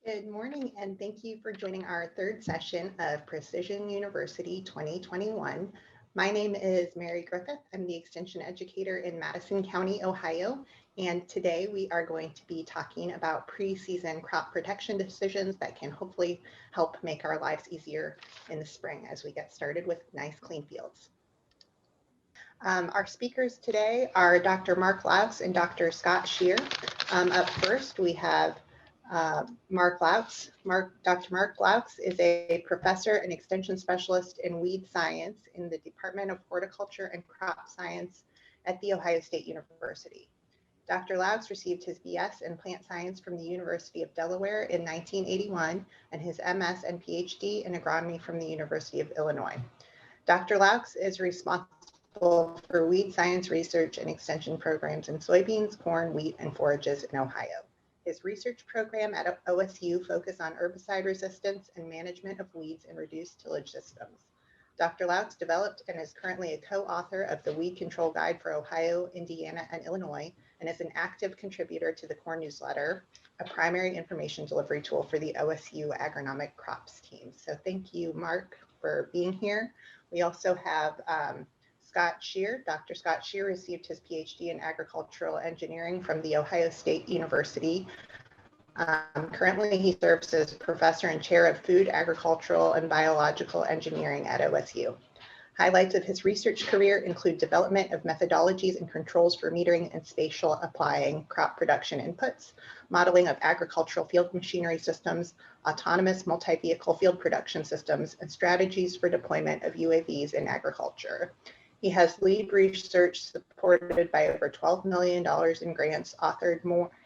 Good morning, and thank you for joining our third session of Precision University 2021. My name is Mary Griffith. I'm the Extension Educator in Madison County, Ohio, and today we are going to be talking about pre-season crop protection decisions that can hopefully help make our lives easier in the spring as we get started with nice, clean fields. Our speakers today are Dr. Mark Loux and Dr. Scott Shearer. Up first, we have Mark Loux. Dr. Mark Loux is a professor and extension specialist in weed science in the Department of Horticulture and Crop Science at The Ohio State University. Dr. Loux received his BS in plant science from the University of Delaware in 1981 and his MS and PhD in agronomy from the University of Illinois. Dr. Loux is responsible for weed science research and extension programs in soybeans, corn, wheat, and forages in Ohio. His research program at OSU focuses on herbicide resistance and management of weeds in reduced tillage systems. Dr. Loux developed and is currently a co-author of the Weed Control Guide for Ohio, Indiana, and Illinois, and is an active contributor to the Corn Newsletter, a primary information delivery tool for the OSU agronomic crops team. So thank you, Mark, for being here. We also have Scott Shearer. Dr. Scott Shearer received his PhD in agricultural engineering from the Ohio State University. Currently, he serves as professor and chair of food, agricultural, and biological engineering at OSU. Highlights of his research career include development of methodologies and controls for metering and spatial applying crop production inputs, modeling of agricultural field machinery systems, autonomous multi-vehicle field production systems, and strategies for deployment of UAVs in agriculture. He has lead research supported by over $12 million in grants,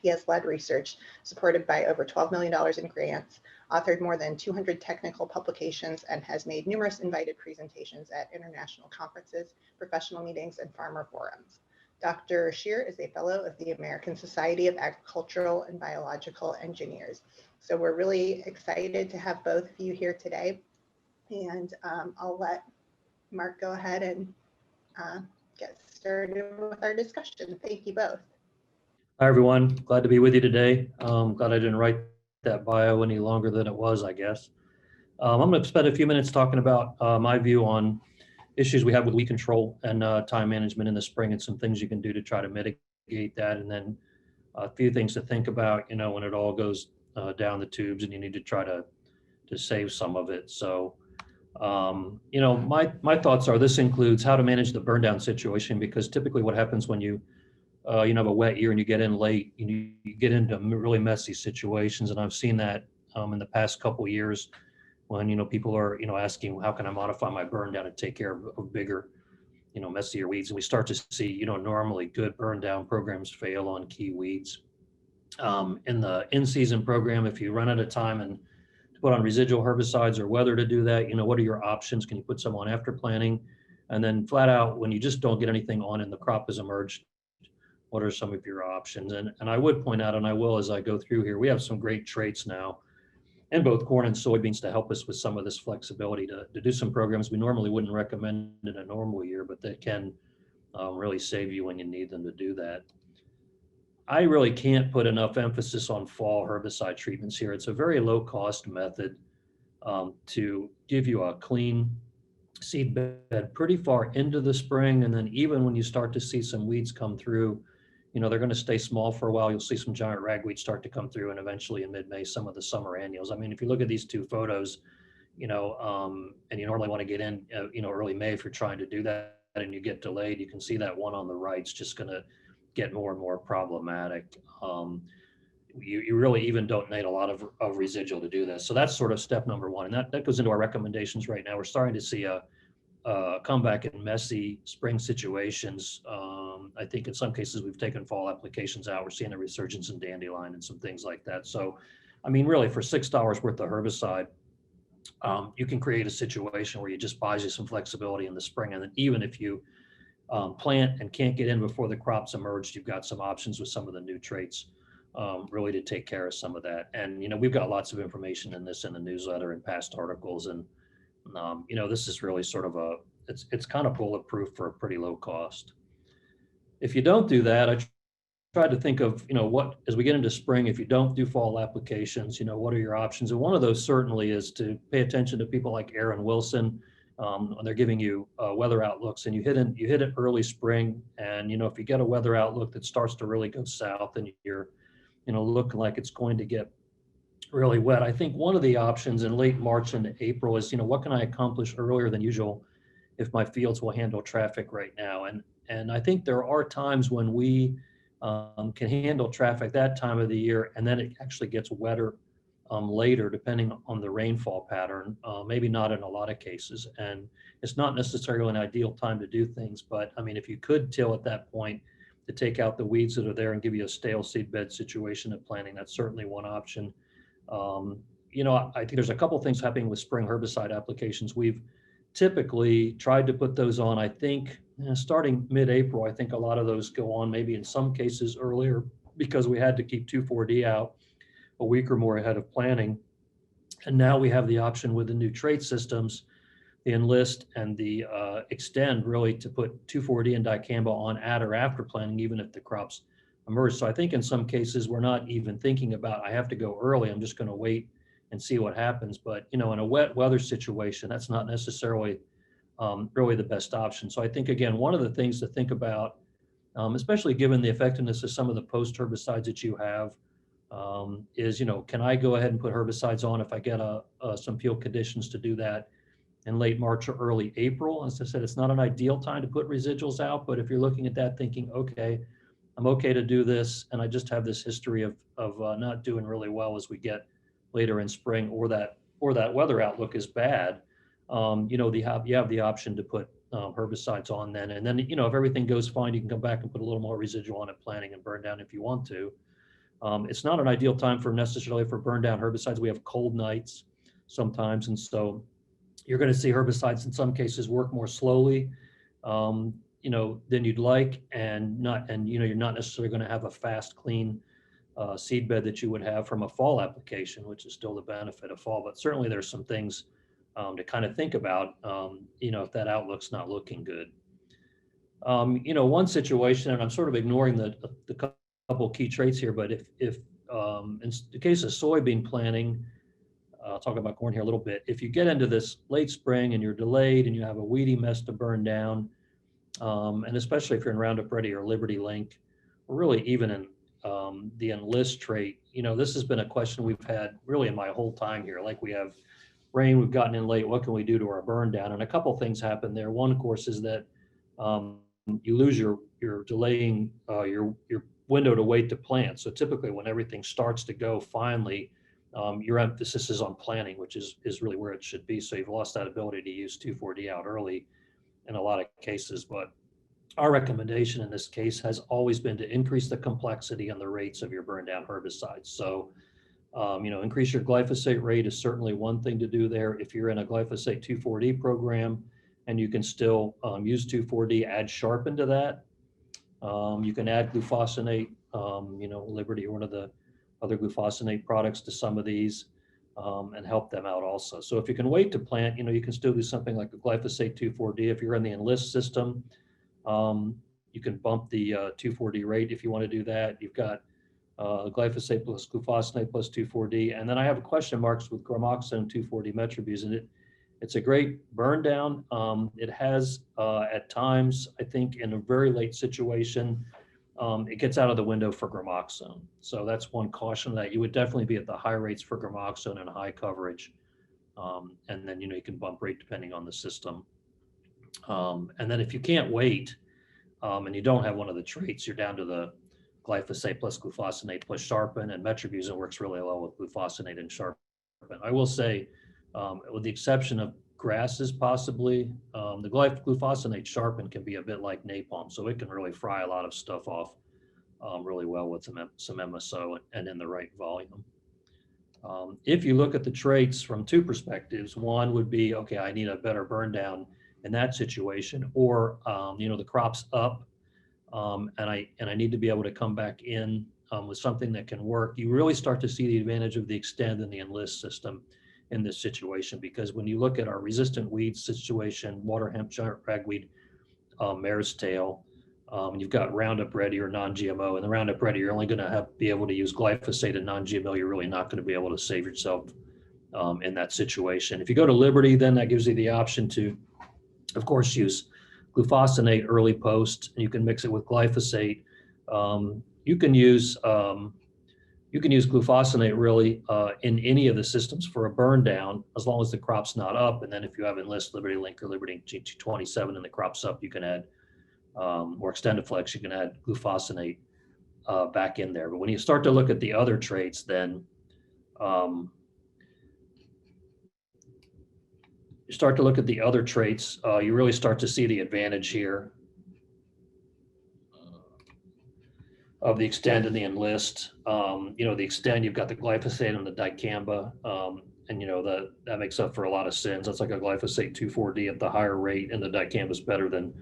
he has led research supported by over $12 million in grants, authored more than 200 technical publications, and has made numerous invited presentations at international conferences, professional meetings, and farmer forums. Dr. Shearer is a fellow of the American Society of Agricultural and Biological Engineers. So we're really excited to have both of you here today. And I'll let Mark go ahead and get started with our discussion. Thank you both. Hi, everyone. Glad to be with you today. Glad I didn't write that bio any longer than it was, I guess. I'm going to spend a few minutes talking about my view on issues we have with weed control and time management in the spring and some things you can do to try to mitigate that. And then a few things to think about, when it all goes down the tubes and you need to try to save some of it. So my thoughts are this includes how to manage the burn down situation, because typically what happens when you have a wet year and you get in late, you get into really messy situations. And I've seen that in the past couple of years when, people are, asking, how can I modify my burn down to take care of bigger, messier weeds? And we start to see, normally good burn down programs fail on key weeds. In the in-season program, if you run out of time and put on residual herbicides or whether to do that, what are your options? Can you put some on after planting? And then flat out, when you just don't get anything on and the crop has emerged, what are some of your options? And I would point out, and I will as I go through here, we have some great traits now in both corn and soybeans to help us with some of this flexibility to do some programs we normally wouldn't recommend in a normal year, but that can really save you when you need them to do that. I really can't put enough emphasis on fall herbicide treatments here. It's a very low cost method to give you a clean seed bed pretty far into the spring. And then even when you start to see some weeds come through, they're going to stay small for a while. You'll see some giant ragweed start to come through, and eventually in mid-May, some of the summer annuals. I mean, if you look at these two photos, and you normally want to get in, early May if you're trying to do that and you get delayed, you can see that one on the right's just going to get more and more problematic. You really even don't need a lot of residual to do this. So that's sort of step number one. And that goes into our recommendations right now. We're starting to see a comeback in messy spring situations. I think in some cases we've taken fall applications out. We're seeing a resurgence in dandelion and some things like that. So, I mean, really for $6 worth of herbicide, you can create a situation where you just buys you some flexibility in the spring. And then even if you plant and can't get in before the crops emerged, you've got some options with some of the new traits really to take care of some of that. And, we've got lots of information in this in the newsletter and past articles. And, this is really sort of it's kind of bulletproof for a pretty low cost. If you don't do that, I tried to think of, what, as we get into spring, if you don't do fall applications, what are your options? And one of those certainly is to pay attention to people like Aaron Wilson. When they're giving you weather outlooks, and you hit it early spring, and if you get a weather outlook that starts to really go south and you're looking like it's going to get really wet, I think one of the options in late March and April is, what can I accomplish earlier than usual if my fields will handle traffic right now? And I think there are times when we can handle traffic that time of the year, and then it actually gets wetter later, depending on the rainfall pattern, maybe not in a lot of cases. And it's not necessarily an ideal time to do things, but I mean, if you could till at that point to take out the weeds that are there and give you a stale seed bed situation at planting, that's certainly one option. I think there's a couple things happening with spring herbicide applications. We've typically tried to put those on, I think, starting mid-April. I think a lot of those go on maybe in some cases earlier, because we had to keep 2,4-D out a week or more ahead of planning. And now we have the option with the new trait systems, the Enlist and the Extend, really to put 2,4-D and dicamba on at or after planting, even if the crops emerge. So I think in some cases we're not even thinking about, I have to go early, I'm just going to wait and see what happens. But in a wet weather situation, that's not necessarily really the best option. So I think, again, one of the things to think about, especially given the effectiveness of some of the post herbicides that you have, is, can I go ahead and put herbicides on if I get some field conditions to do that in late March or early April? As I said, it's not an ideal time to put residuals out, but if you're looking at that thinking, okay, I'm okay to do this, and I just have this history of not doing really well as we get later in spring, or that weather outlook is bad, you have the option to put herbicides on then. And then, if everything goes fine, you can come back and put a little more residual on at planting and burn down if you want to. It's not an ideal time necessarily for burn down herbicides. We have cold nights sometimes, and so you're going to see herbicides in some cases work more slowly than you'd like, and you're not necessarily going to have a fast, clean seed bed that you would have from a fall application, which is still the benefit of fall. But certainly there's some things to kind of think about, if that outlook's not looking good. One situation, and I'm sort of ignoring the couple key traits here, but if in the case of soybean planting, I'll talk about corn here a little bit. If you get into this late spring and you're delayed and you have a weedy mess to burn down, and especially if you're in Roundup Ready or Liberty Link, or really even in the Enlist trait, this has been a question we've had really in my whole time here. Like, we have rain, we've gotten in late, what can we do to our burn down? And a couple things happen there. One, of course, is that you lose your delaying your window to wait to plant. So typically when everything starts to go finally, your emphasis is on planting, which is really where it should be. So you've lost that ability to use 2,4-D out early in a lot of cases. But our recommendation in this case has always been to increase the complexity and the rates of your burn down herbicides. So, increase your glyphosate rate is certainly one thing to do there. If you're in a glyphosate 2,4-D program and you can still use 2,4-D, add Sharpen to that. You can add glufosinate, Liberty or one of the other glufosinate products to some of these, and help them out also. So if you can wait to plant, you can still do something like a glyphosate 2,4-D. If you're in the Enlist system, you can bump the 2,4-D rate if you want to do that. You've got glyphosate plus glufosinate plus 2,4-D. And then I have question marks with gramoxone 2,4-D metribuzin. It's a great burn down. It has at times, I think in a very late situation, it gets out of the window for gramoxone. So that's one caution, that you would definitely be at the high rates for gramoxone and high coverage. And then, you can bump rate depending on the system. And then if you can't wait and you don't have one of the traits, you're down to the glyphosate plus glufosinate plus Sharpen, and metribuzin works really well with glufosinate and Sharpen. I will say, with the exception of grasses possibly, the glufosinate Sharpen can be a bit like napalm, so it can really fry a lot of stuff off really well with some MSO and in the right volume. If you look at the traits from two perspectives, one would be, okay, I need a better burn down in that situation, or the crop's up, and I need to be able to come back in with something that can work. You really start to see the advantage of the Extend and the Enlist system in this situation, because when you look at our resistant weeds situation, water hemp, giant ragweed, mare's tail, You've got Roundup Ready or non-GMO, and the Roundup Ready, you're only going to be able to use glyphosate, and non-GMO, you're really not going to be able to save yourself in that situation. If you go to Liberty, then that gives you the option to, of course, use glufosinate early post, and you can mix it with glyphosate. You can use glufosinate really in any of the systems for a burn down, as long as the crop's not up. And then if you have Enlist, Liberty Link, or Liberty G227 and the crop's up, you can add, or Extendiflex, you can add glufosinate back in there. But when you start to look at the other traits, then you start to look at the other traits, you really start to see the advantage here of the Extend and the Enlist. The Extend, you've got the glyphosate and the dicamba, and that makes up for a lot of sins. That's like a glyphosate 2,4-D at the higher rate, and the dicamba is better than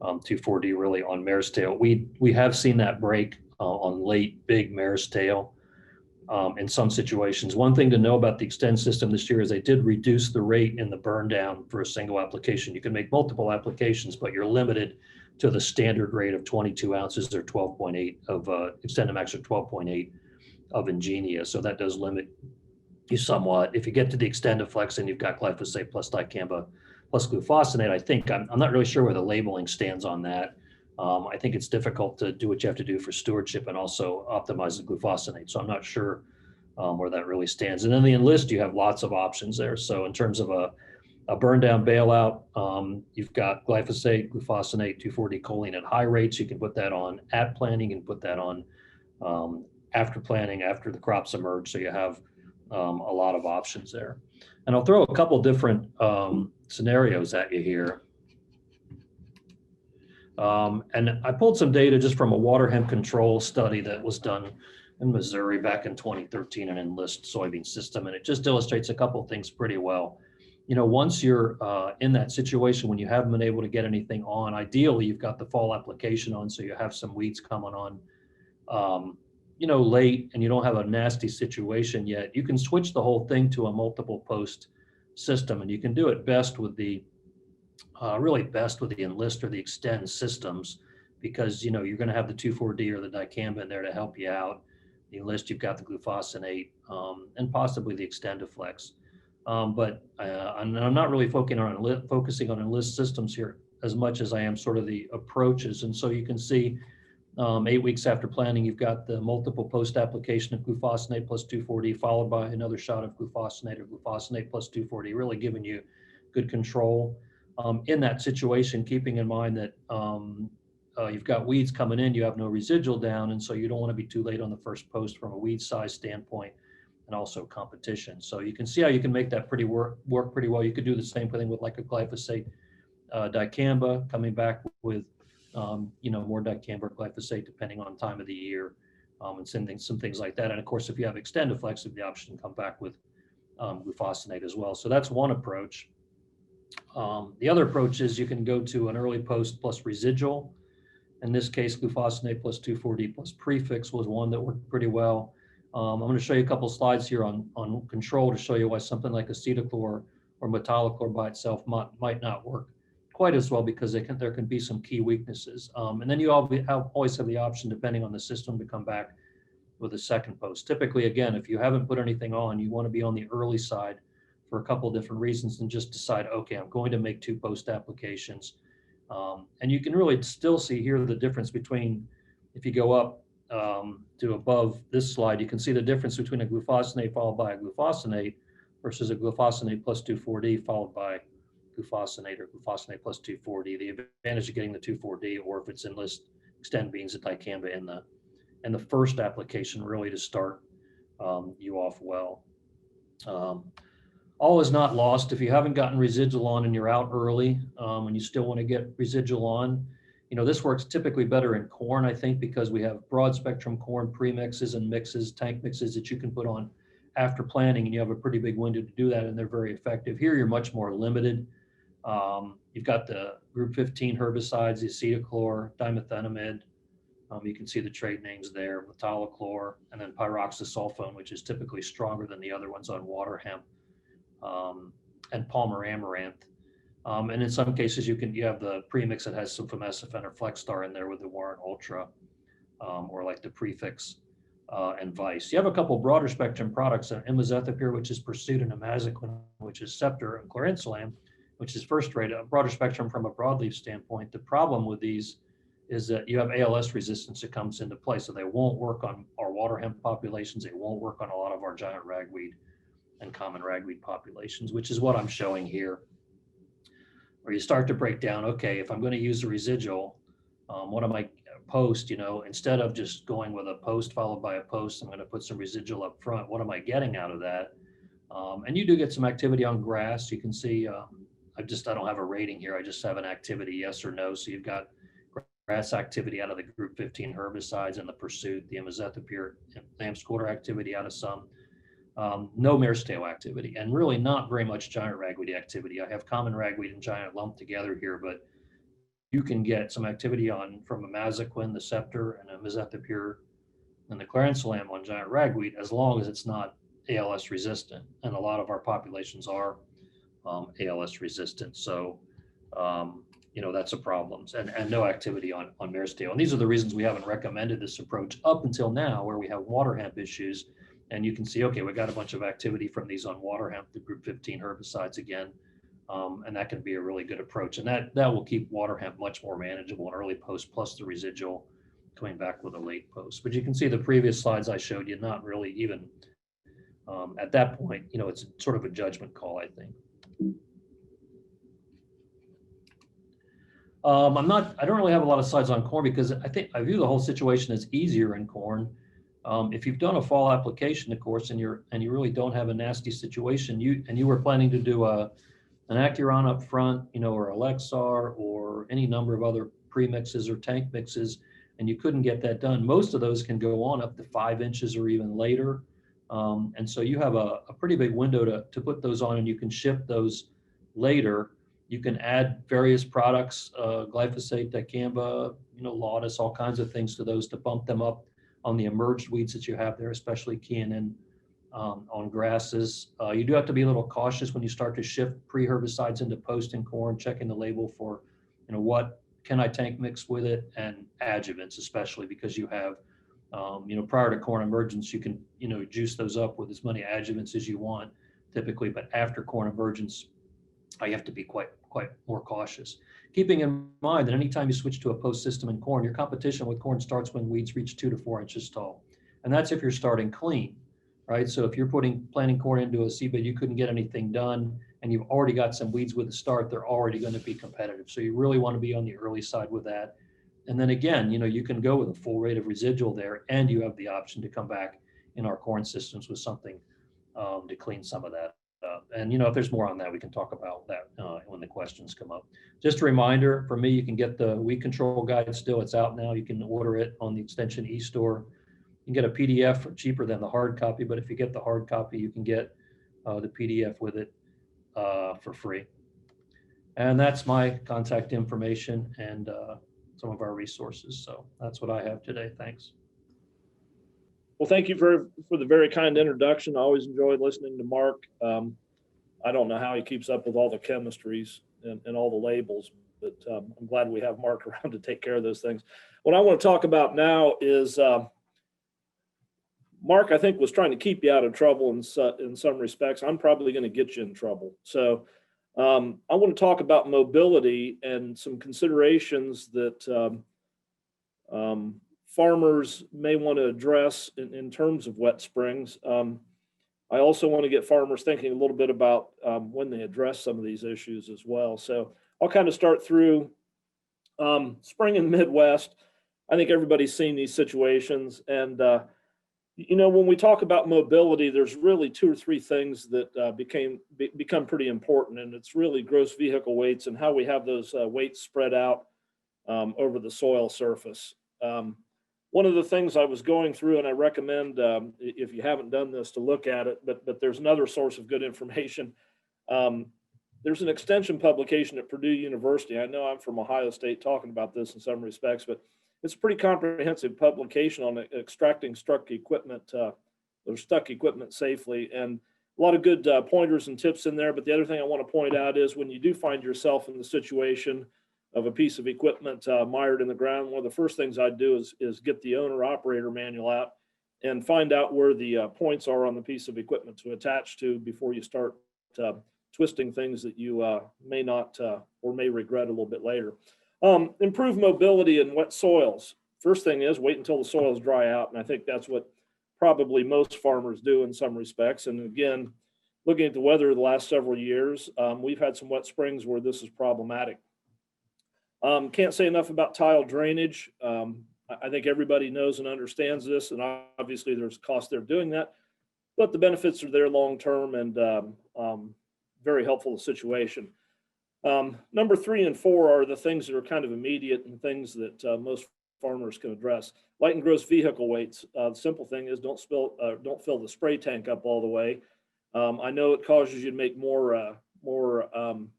2,4-D really on mare's tail. We have seen that break on late big mare's tail in some situations. One thing to know about the Extend system this year is they did reduce the rate in the burn down for a single application. You can make multiple applications, but you're limited to the standard rate of 22 ounces or 12.8 of Extendamax, or 12.8 of Ingenia. So that does limit you somewhat. If you get to the Extendiflex and you've got glyphosate plus dicamba plus glufosinate, I think I'm not really sure where the labeling stands on that. I think it's difficult to do what you have to do for stewardship and also optimize the glufosinate. So I'm not sure where that really stands. And then the Enlist, you have lots of options there. So in terms of a burn down bailout, you've got glyphosate, glufosinate, 2,4-D choline at high rates. You can put that on at planting and put that on after planting, after the crops emerge. So you have a lot of options there. And I'll throw a couple different scenarios at you here. And I pulled some data just from a water hemp control study that was done in Missouri back in 2013, an Enlist soybean system. And it just illustrates a couple things pretty well. Once you're in that situation when you haven't been able to get anything on, ideally you've got the fall application on, so you have some weeds coming on, late, and you don't have a nasty situation yet. You can switch the whole thing to a multiple post system, and you can do it best with the Enlist or the Extend systems, because you're going to have the 2,4-D or the dicamba in there to help you out. The Enlist, you've got the glufosinate and possibly the Extendiflex. But I'm not really focusing on Enlist systems here as much as I am sort of the approaches. And so you can see 8 weeks after planting, you've got the multiple post application of glufosinate plus 2,4-D, followed by another shot of glufosinate or glufosinate plus 2,4-D, really giving you good control. In that situation, keeping in mind that you've got weeds coming in, you have no residual down, and so you don't want to be too late on the first post from a weed size standpoint, and also competition. So you can see how you can make that work pretty well. You could do the same thing with like a glyphosate dicamba, coming back with more dicamba or glyphosate depending on time of the year, and some things like that. And of course, if you have Extendiflex, you have the option to come back with glufosinate as well. So that's one approach. The other approach is you can go to an early post plus residual. In this case, glufosinate plus 2,4-D plus prefix was one that worked pretty well. I'm going to show you a couple slides here on control to show you why something like acetochlor or metolachlor by itself might not work quite as well, because there can be some key weaknesses. And then you always have the option, depending on the system, to come back with a second post. Typically, again, if you haven't put anything on, you want to be on the early side for a couple of different reasons, and just decide, okay, I'm going to make 2 post applications. And you can really still see here the difference between, if you go up to above this slide, you can see the difference between a glufosinate followed by a glufosinate versus a glufosinate plus 2,4-D followed by glufosinate or glufosinate plus 2,4-D. The advantage of getting the 2,4-D, or if it's Enlist, Extend beans, and dicamba in the first application, really to start you off well. All is not lost. If you haven't gotten residual on and you're out early and you still want to get residual on, this works typically better in corn, I think, because we have broad spectrum corn premixes and mixes, tank mixes that you can put on after planting, and you have a pretty big window to do that, and they're very effective. Here, you're much more limited. You've got the group 15 herbicides, the acetochlor, dimethenamide. You can see the trade names there, metolachlor, and then pyroxasulfone, which is typically stronger than the other ones on water hemp, and palmer amaranth. And in some cases, you have the premix that has some Famesifene or Flexstar in there with the Warren Ultra, or like the Prefix and Vice. You have a couple broader spectrum products, Imazethapyr, which is Pursuit, and Imazaquin, which is Scepter, and Chlorantzolam, which is first rate, a broader spectrum from a broadleaf standpoint. The problem with these is that you have ALS resistance that comes into play. So they won't work on our water hemp populations. They won't work on a lot of our giant ragweed and common ragweed populations, which is what I'm showing here, where you start to break down, okay, if I'm going to use a residual, what am I post, instead of just going with a post followed by a post, I'm going to put some residual up front. What am I getting out of that? And you do get some activity on grass. You can see, I don't have a rating here. I just have an activity, yes or no. So you've got grass activity out of the group 15 herbicides and the Pursuit, the Imazethapyr, lamb's quarter activity out of some. No mare's tail activity, and really not very much giant ragweed activity. I have common ragweed and giant lumped together here, but you can get some activity from Imazaquin, the Scepter, and Imazethapyr, and the Chlorantzolam on giant ragweed, as long as it's not ALS resistant. And a lot of our populations are ALS resistant. So, that's a problem. And no activity on mare's tail. And these are the reasons we haven't recommended this approach up until now, where we have water hemp issues. And you can see, okay, we got a bunch of activity from these on water hemp, the group 15 herbicides again. And that can be a really good approach. And that will keep water hemp much more manageable in early post, plus the residual coming back with a late post. But you can see the previous slides I showed you, not really even at that point, it's sort of a judgment call, I think. I don't really have a lot of slides on corn, because I view the whole situation as easier in corn. If you've done a fall application, of course, and you really don't have a nasty situation, you were planning to do an Acuron up front, or a Lexar, or any number of other premixes or tank mixes, and you couldn't get that done. Most of those can go on up to 5 inches or even later. And so you have a pretty big window to put those on, and you can ship those later. You can add various products, glyphosate, dicamba, Lautis, all kinds of things to those to bump them up on the emerged weeds that you have there, especially keying in on grasses. You do have to be a little cautious when you start to shift pre-herbicides into post and corn, checking the label for, what can I tank mix with it, and adjuvants, especially because you have, prior to corn emergence, you can, juice those up with as many adjuvants as you want typically, but after corn emergence, you have to be quite more cautious. Keeping in mind that anytime you switch to a post system in corn, your competition with corn starts when weeds reach 2 to 4 inches tall. And that's if you're starting clean, right? So if you're planting corn into a seedbed, you couldn't get anything done, and you've already got some weeds with the start, they're already going to be competitive. So you really want to be on the early side with that. And then again, you can go with a full rate of residual there, and you have the option to come back in our corn systems with something to clean some of that. And if there's more on that, we can talk about that when the questions come up. Just a reminder, for me, you can get the weed control guide still. It's out now. You can order it on the Extension e-store. You can get a PDF for cheaper than the hard copy, but if you get the hard copy, you can get the PDF with it for free. And that's my contact information and some of our resources. So that's what I have today. Thanks. Well, thank you for the very kind introduction. I always enjoyed listening to Mark. I don't know how he keeps up with all the chemistries and all the labels, but I'm glad we have Mark around to take care of those things. What I want to talk about now is Mark, I think, was trying to keep you out of trouble in some respects. I'm probably going to get you in trouble. So I want to talk about mobility and some considerations that farmers may want to address in terms of wet springs. I also want to get farmers thinking a little bit about when they address some of these issues as well. So I'll kind of start through spring in the Midwest. I think everybody's seen these situations. And, when we talk about mobility, there's really 2 or 3 things that become pretty important. And it's really gross vehicle weights and how we have those weights spread out over the soil surface. One of the things I was going through, and I recommend if you haven't done this to look at it, but there's another source of good information. There's an extension publication at Purdue University. I know I'm from Ohio State talking about this in some respects, but it's a pretty comprehensive publication on extracting stuck equipment safely. And a lot of good pointers and tips in there. But the other thing I want to point out is when you do find yourself in the situation of a piece of equipment mired in the ground, one of the first things I'd do is get the owner operator manual out and find out where the points are on the piece of equipment to attach to before you start twisting things that you may not or may regret a little bit later. Improve mobility in wet soils. First thing is wait until the soils dry out. And I think that's what probably most farmers do in some respects. And again, looking at the weather the last several years, we've had some wet springs where this is problematic. Can't say enough about tile drainage. I think everybody knows and understands this, and obviously there's cost there doing that, but the benefits are there long-term and very helpful situation. Number 3 and 4 are the things that are kind of immediate and things that most farmers can address. Light and gross vehicle weights. The simple thing is don't fill the spray tank up all the way. I know it causes you to make more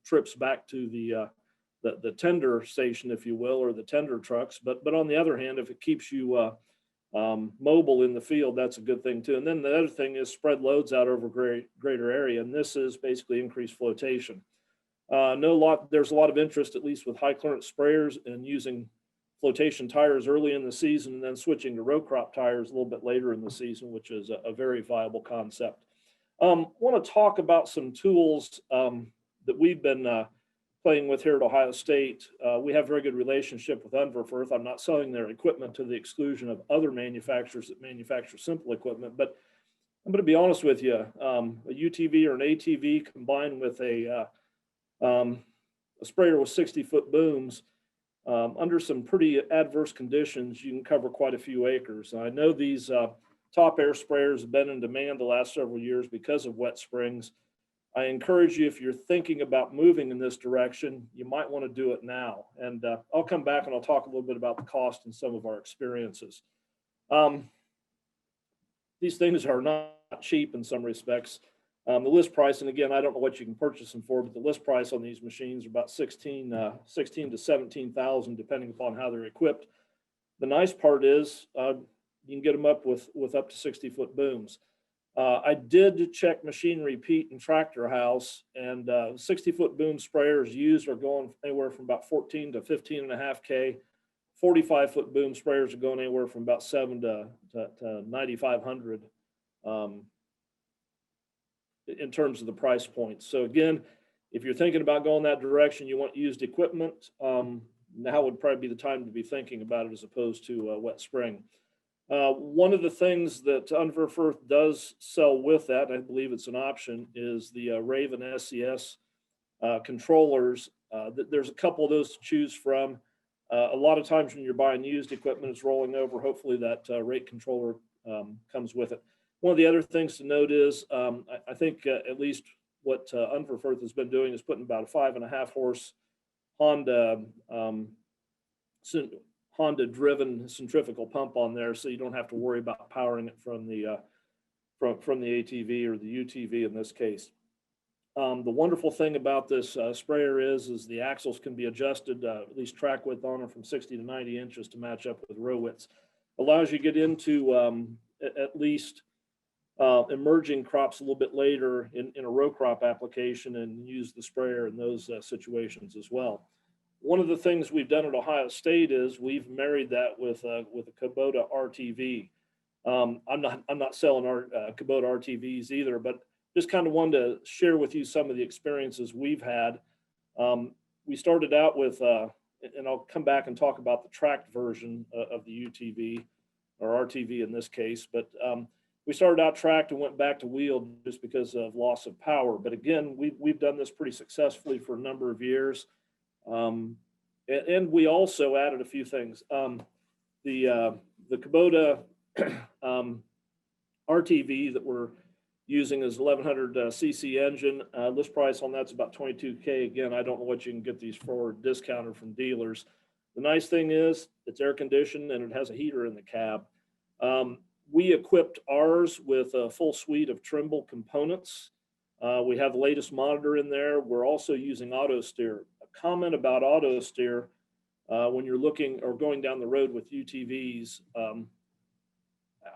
trips back to the tender station, if you will, or the tender trucks. But on the other hand, if it keeps you mobile in the field, that's a good thing too. And then the other thing is spread loads out over greater area. And this is basically increased flotation. There's a lot of interest, at least with high clearance sprayers, in using flotation tires early in the season and then switching to row crop tires a little bit later in the season, which is a very viable concept. Want to talk about some tools that we've been playing with here at Ohio State. We have a very good relationship with Unverferth. I'm not selling their equipment to the exclusion of other manufacturers that manufacture simple equipment, but I'm going to be honest with you. A UTV or an ATV combined with a sprayer with 60-foot booms, under some pretty adverse conditions, you can cover quite a few acres. I know these top air sprayers have been in demand the last several years because of wet springs. I encourage you, if you're thinking about moving in this direction, you might want to do it now. And I'll come back and I'll talk a little bit about the cost and some of our experiences. These things are not cheap in some respects. The list price, and again, I don't know what you can purchase them for, but the list price on these machines are about 16 to 17,000, depending upon how they're equipped. The nice part is you can get them up with up to 60-foot booms. I did check Machine Repeat and Tractor House, and 60-foot boom sprayers used are going anywhere from about 14 to 15.5K. 45-foot boom sprayers are going anywhere from about 7 to 9,500 in terms of the price points. So again, if you're thinking about going that direction, you want used equipment, now would probably be the time to be thinking about it as opposed to wet spring. One of the things that Unverferth does sell with that, I believe it's an option, is the Raven SCS controllers. There's a couple of those to choose from. A lot of times when you're buying used equipment, it's rolling over. Hopefully that rate controller comes with it. One of the other things to note is I think at least what Unverferth has been doing is putting about a 5.5 horse Honda driven centrifugal pump on there, so you don't have to worry about powering it from the ATV or the UTV in this case. The wonderful thing about this sprayer is the axles can be adjusted, at least track width on them, from 60 to 90 inches to match up with row widths. Allows you to get into at least emerging crops a little bit later in a row crop application and use the sprayer in those situations as well. One of the things we've done at Ohio State is we've married that with a Kubota RTV. I'm not selling our Kubota RTVs either, but just kind of wanted to share with you some of the experiences we've had. We started out with, and I'll come back and talk about the tracked version of the UTV or RTV in this case, but we started out tracked and went back to wheeled just because of loss of power. But again, we've done this pretty successfully for a number of years. And we also added a few things. The Kubota RTV that we're using is 1100 cc engine. List price on that's about 22K. Again, I don't know what you can get these for discounted from dealers. The nice thing is it's air conditioned and it has a heater in the cab. We equipped ours with a full suite of Trimble components. We have the latest monitor in there. We're also using auto steer. A comment about auto steer when you're looking or going down the road with UTVs.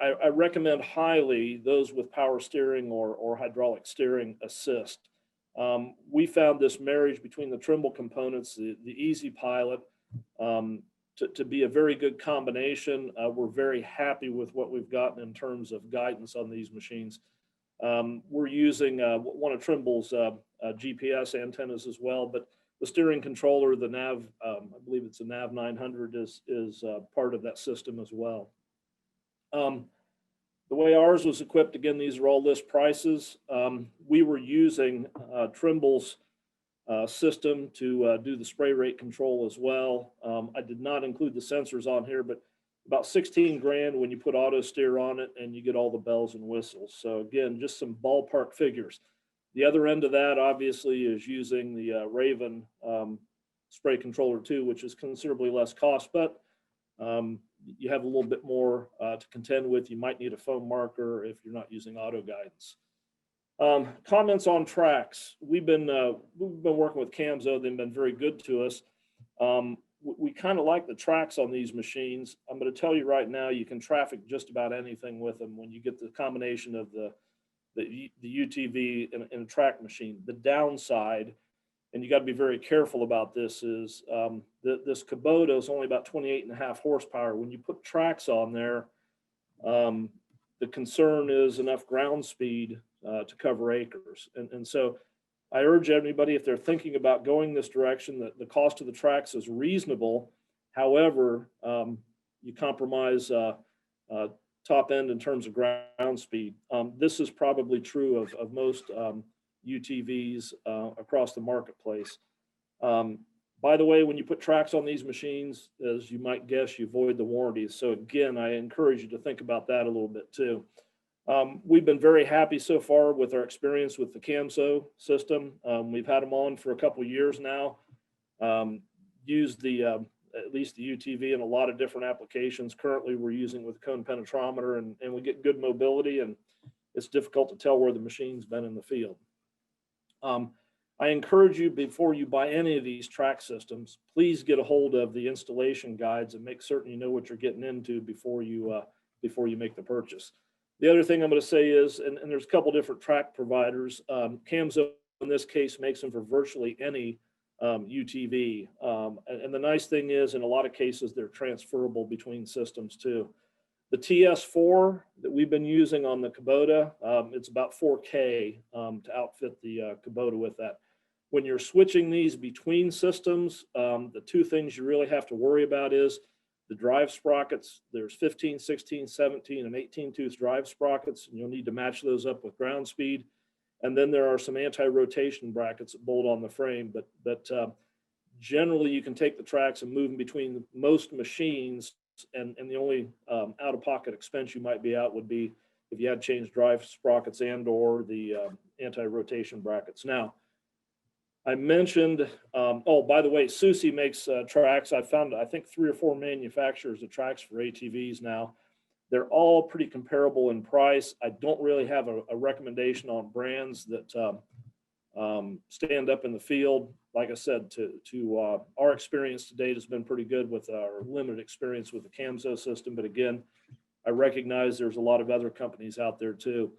I recommend highly those with power steering or hydraulic steering assist. We found this marriage between the Trimble components, the Easy Pilot, to be a very good combination. We're very happy with what we've gotten in terms of guidance on these machines. We're using one of Trimble's GPS antennas as well, but the steering controller, the nav, I believe it's a nav 900, is part of that system as well. The way ours was equipped, again, these are all list prices. We were using Trimble's system to do the spray rate control as well. I did not include the sensors on here, but about 16 grand when you put auto steer on it and you get all the bells and whistles. So again, just some ballpark figures. The other end of that obviously is using the Raven spray controller too, which is considerably less cost, but you have a little bit more to contend with. You might need a foam marker if you're not using auto guidance. Comments on tracks. We've been working with Kamso. They've been very good to us. We kind of like the tracks on these machines. I'm going to tell you right now, you can traffic just about anything with them when you get the combination of the UTV and a track machine. The downside, and you got to be very careful about this, is this Kubota is only about 28.5 horsepower. When you put tracks on there, the concern is enough ground speed to cover acres. And so I urge everybody, if they're thinking about going this direction, that the cost of the tracks is reasonable. However, you compromise top end in terms of ground speed. This is probably true of most UTVs across the marketplace. By the way, when you put tracks on these machines, as you might guess, you void the warranties. So again, I encourage you to think about that a little bit too. We've been very happy so far with our experience with the Kamso system. We've had them on for a couple of years now. Used at least the UTV in a lot of different applications. Currently, we're using with cone penetrometer, and we get good mobility, and it's difficult to tell where the machine's been in the field. I encourage you, before you buy any of these track systems, please get a hold of the installation guides and make certain you know what you're getting into before you make the purchase. The other thing I'm going to say is, and there's a couple different track providers. Kamso in this case makes them for virtually any UTV. And the nice thing is, in a lot of cases, they're transferable between systems too. The TS4 that we've been using on the Kubota, it's about 4K to outfit the Kubota with that. When you're switching these between systems, the two things you really have to worry about is the drive sprockets. There's 15, 16, 17, and 18-tooth drive sprockets, and you'll need to match those up with ground speed. And then there are some anti-rotation brackets that bolt on the frame, but generally you can take the tracks and move them between most machines, and the only out-of-pocket expense you might be out would be if you had changed drive sprockets and or the anti-rotation brackets. Now, I mentioned, oh, by the way, SUSIE makes tracks. I found, I think, 3 or 4 manufacturers of tracks for ATVs now. They're all pretty comparable in price. I don't really have a recommendation on brands that stand up in the field. Like I said, our experience to date has been pretty good with our limited experience with the Kamso system. But again, I recognize there's a lot of other companies out there too.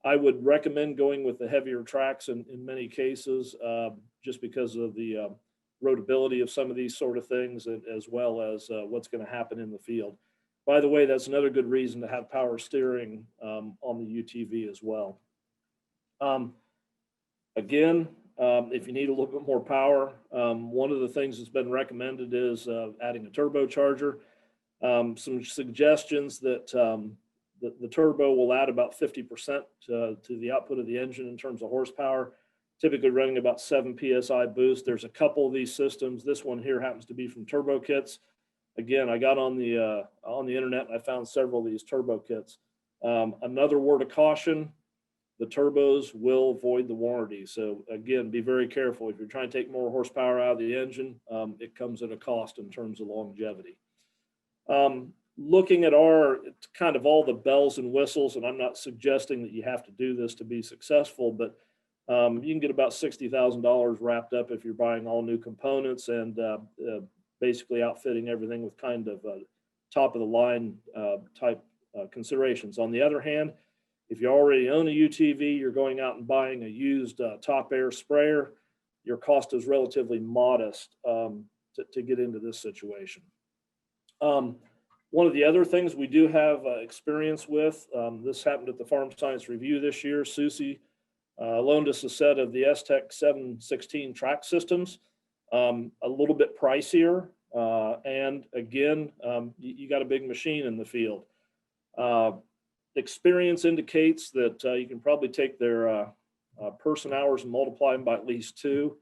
I would recommend going with the heavier tracks in many cases, just because of the roadability of some of these sort of things, as well as what's going to happen in the field. By the way, that's another good reason to have power steering on the UTV as well. Again, if you need a little bit more power, one of the things that's been recommended is adding a turbocharger. Some suggestions that the turbo will add about 50% to the output of the engine in terms of horsepower, typically running about 7 PSI boost. There's a couple of these systems. This one here happens to be from Turbo Kits. Again, I got on the internet and I found several of these turbo kits. Another word of caution, the turbos will void the warranty. So again, be very careful. If you're trying to take more horsepower out of the engine, it comes at a cost in terms of longevity. Looking at our kind of all the bells and whistles, and I'm not suggesting that you have to do this to be successful, but you can get about $60,000 wrapped up if you're buying all new components and basically outfitting everything with kind of top of the line type considerations. On the other hand, if you already own a UTV, you're going out and buying a used top air sprayer, your cost is relatively modest to get into this situation. One of the other things we do have experience with, this happened at the Farm Science Review this year, SUSIE loaned us a set of the Stech 716 track systems, a little bit pricier. And again, you got a big machine in the field. Experience indicates that you can probably take their person hours and multiply them by at least 2.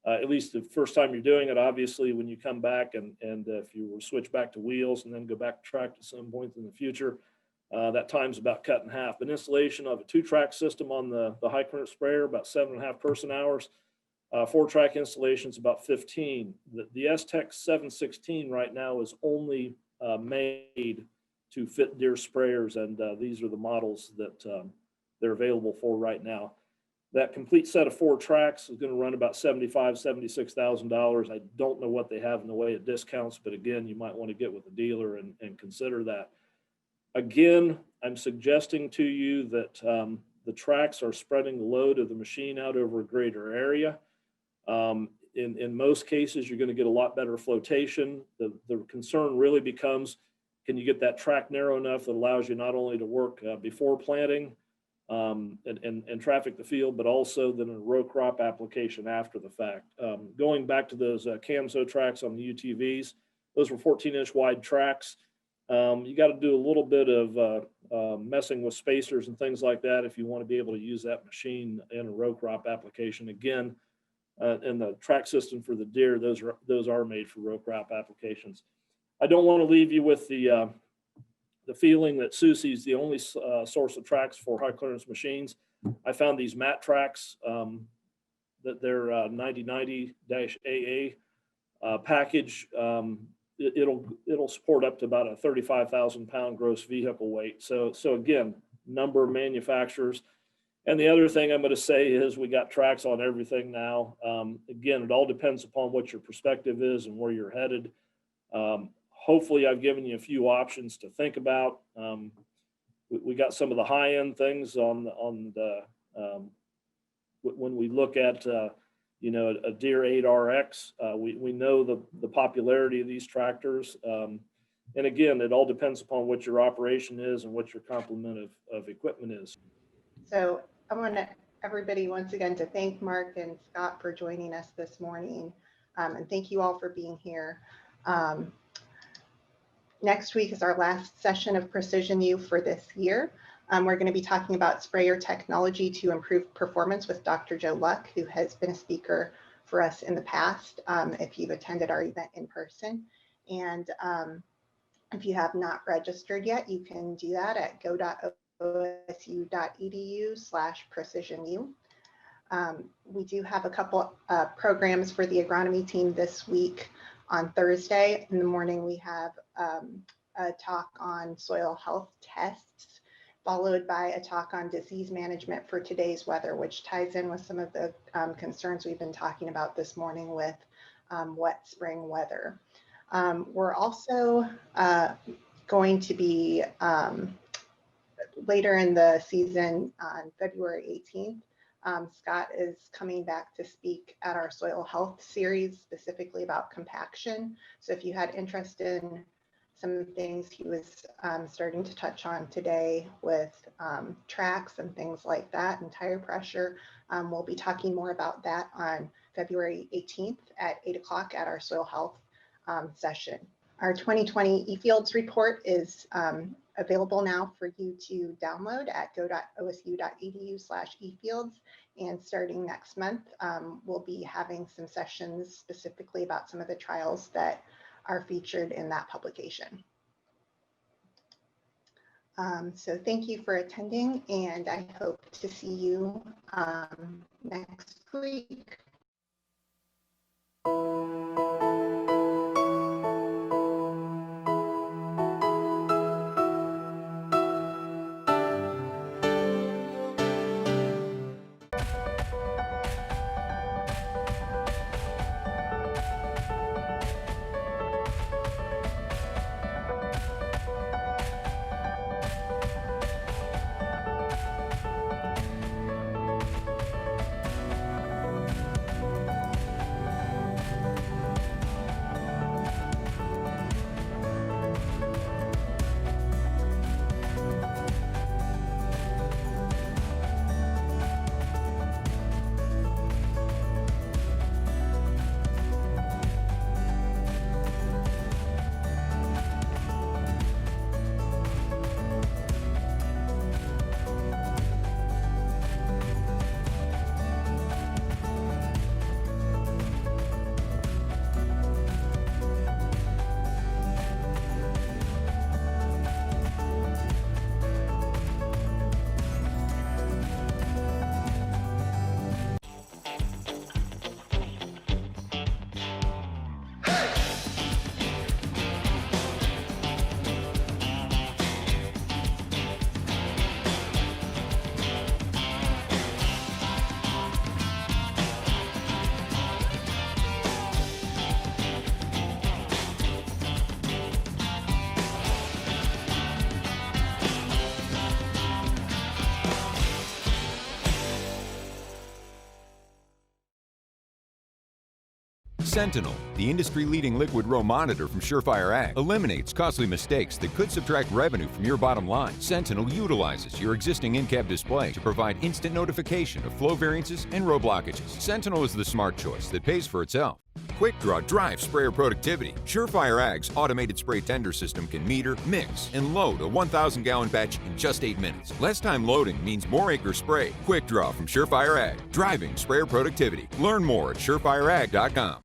At least the first time you're doing it. Obviously, when you come back and if you were to switch back to wheels and then go back to track at some point in the future, that time's about cut in half. An installation of a 2-track system on the high current sprayer, about 7.5 person hours. 4-track installations about 15. The Stech 716 right now is only made to fit Deere sprayers, and these are the models that they're available for right now. That complete set of 4 tracks is going to run about $75,000, $76,000. I don't know what they have in the way of discounts, but again, you might want to get with a dealer and consider that. Again, I'm suggesting to you that the tracks are spreading the load of the machine out over a greater area. In most cases, you're going to get a lot better flotation. The concern really becomes, can you get that track narrow enough that allows you not only to work before planting and traffic the field, but also then a row crop application after the fact. Going back to those Kamso tracks on the UTVs, those were 14-inch wide tracks. You got to do a little bit of messing with spacers and things like that if you want to be able to use that machine in a row crop application. Again, and the track system for the Deere, those are made for row crop applications. I don't want to leave you with the feeling that SUSIE is the only source of tracks for high clearance machines. I found these mat tracks that they're 9090-AA package. It'll support up to about a 35,000 pound gross vehicle weight. So again, number of manufacturers. And the other thing I'm going to say is we got tracks on everything now. Again, it all depends upon what your perspective is and where you're headed. Hopefully I've given you a few options to think about. We got some of the high end things on the when we look at you know, a Deere 8RX, we know the popularity of these tractors. And again, it all depends upon what your operation is and what your complement of equipment is. So I want everybody once again to thank Mark and Scott for joining us this morning. And thank you all for being here. Next week is our last session of PrecisionU for this year. We're going to be talking about sprayer technology to improve performance with Dr. Joe Luck, who has been a speaker for us in the past, if you've attended our event in person. And if you have not registered yet, you can do that at go.osu.edu/PrecisionU. We do have a couple programs for the agronomy team this week. On Thursday in the morning, we have a talk on soil health tests, followed by a talk on disease management for today's weather, which ties in with some of the concerns we've been talking about this morning with wet spring weather. We're also going to be later in the season on February 18th. Scott is coming back to speak at our soil health series, specifically about compaction. So if you had interest in some things he was starting to touch on today with tracks and things like that and tire pressure, we'll be talking more about that on February 18th at 8 o'clock at our soil health session. Our 2020 eFields report is available now for you to download at go.osu.edu/eFields. And starting next month, we'll be having some sessions specifically about some of the trials that are featured in that publication. So thank you for attending, and I hope to see you next week. Sentinel, the industry-leading liquid row monitor from Surefire Ag, eliminates costly mistakes that could subtract revenue from your bottom line. Sentinel utilizes your existing in-cab display to provide instant notification of flow variances and row blockages. Sentinel is the smart choice that pays for itself. Quick Draw drives sprayer productivity. Surefire Ag's automated spray tender system can meter, mix, and load a 1,000-gallon batch in just 8 minutes. Less time loading means more acres sprayed. Quick Draw from Surefire Ag, driving sprayer productivity. Learn more at surefireag.com.